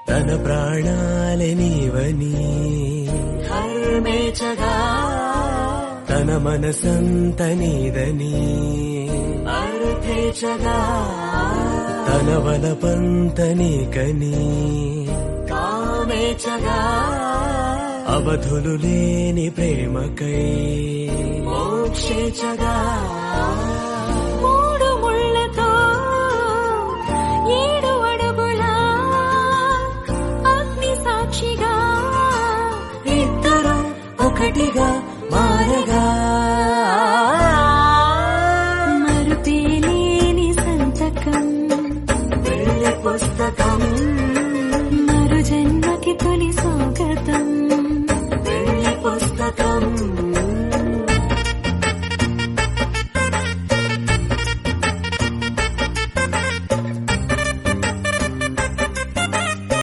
తన ప్రాణాలే నీవని హర్మేచగా తన మనసంత నీదని అర్థేచగా తన వలపంత నీకని కామేచగా అవధులు లేని ప్రేమకై మోక్షేచగా మూడు ముళ్ళతో 7 అడుగుల అగ్ని సాక్షిగా ఇద్దరం ఒకటిగా మారగా